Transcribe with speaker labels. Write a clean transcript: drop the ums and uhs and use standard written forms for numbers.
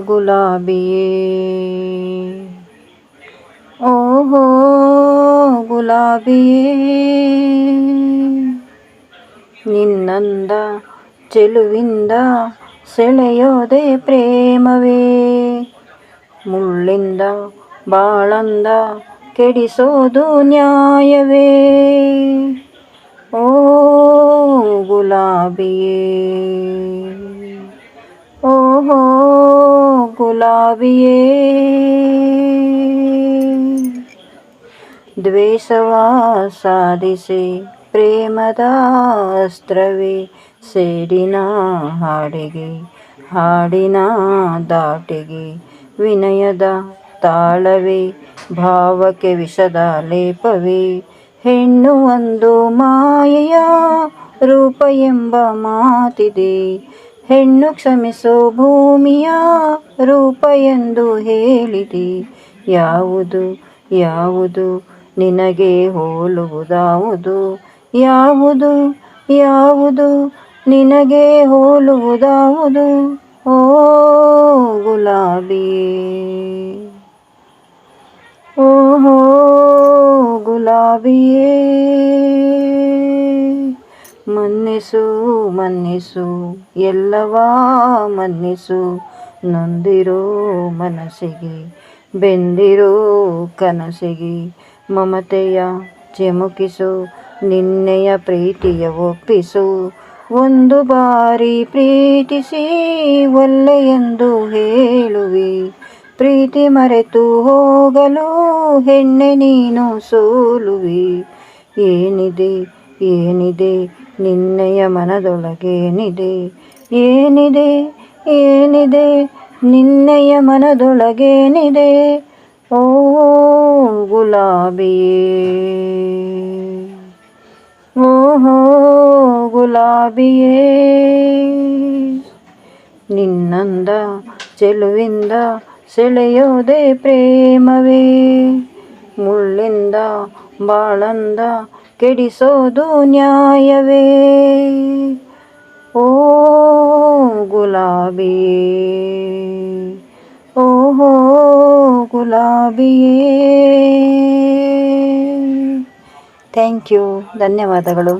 Speaker 1: ಗುಲಾಬಿಯೇ, ಓಹೋ ಗುಲಾಬಿಯೇ, ನಿನ್ನಂದ ಚೆಲುವಿಂದ ಸೆಳೆಯೋದೆ ಪ್ರೇಮವೇ, ಮುಳ್ಳಿಂದ ಬಾಳಂದ ಕೆಡಿಸೋದು ನ್ಯಾಯವೇ. ಓ ಗುಲಾಬಿಯೇ, ಓಹೋ ಗುಲಾಬಿಯೇ, ದ್ವೇಷವ ಸಾಧಿಸಿ ಪ್ರೇಮದ ಅಸ್ತ್ರವೇ, ಸೇಡಿನ ಹಾಡಿಗೆ ಹಾಡಿನ ದಾಟಿಗೆ, ವಿನಯದ ತಾಳವೇ, ಭಾವಕ್ಕೆ ವಿಷದ ಲೇಪವೇ, ಹೆಣ್ಣು ಒಂದು ಮಾಯೆಯ ರೂಪ ಎಂಬ ಮಾತಿದೆ, ಹೆಣ್ಣು ಕ್ಷಮಿಸೋ ಭೂಮಿಯ ರೂಪ ಎಂದು ಹೇಳಿದೆ. ಯಾವುದು ಯಾವುದು ನಿನಗೆ ಹೋಲುವುದಾವುದು, ಯಾವುದು ಯಾವುದು ನಿನಗೆ ಹೋಲುವುದಾವುದು, ಓ ಗುಲಾಬಿಯೇ, ಓಹೋ ಗುಲಾಬಿಯೇ. ಮನ್ನಿಸು ಮನ್ನಿಸು ಎಲ್ಲವ ಮನ್ನಿಸು, ನೊಂದಿರೋ ಮನಸ್ಸಿಗೆ ಬೆಂದಿರೋ ಕನಸಿಗೆ, ಮಮತೆಯ ಚಿಮುಕಿಸು ನಿನ್ನೆಯ ಪ್ರೀತಿಯ ಒಪ್ಪಿಸು, ಒಂದು ಬಾರಿ ಪ್ರೀತಿಸಿ ಒಲ್ಲೆ ಎಂದು ಹೇಳುವೆ, ಪ್ರೀತಿ ಮರೆತು ಹೋಗಲು ಹೆಣ್ಣೆ ನೀನು ಸೋಲುವೆ. ಏನಿದೆ ಏನಿದೆ ನಿನ್ನೆಯ ಮನದೊಳಗೇನಿದೆ, ಏನಿದೆ ಏನಿದೆ ನಿನ್ನೆಯ ಮನದೊಳಗೇನಿದೆ, ಓ ಗುಲಾಬಿಯೇ, ಓಹೋ ಗುಲಾಬಿಯೇ, ನಿನ್ನಂದ ಚೆಲುವಿಂದ ಸೆಳೆಯೋದೆ ಪ್ರೇಮವೇ, ಮುಳ್ಳಿಂದ ಬಾಳಂದ ಕೆಡಿಸೋದು ನ್ಯಾಯವೇ. ಓ ಗುಲಾಬಿಯೇ, ಓಹೋ ಗುಲಾಬಿಯೇ. ಥ್ಯಾಂಕ್ ಯು, ಧನ್ಯವಾದಗಳು.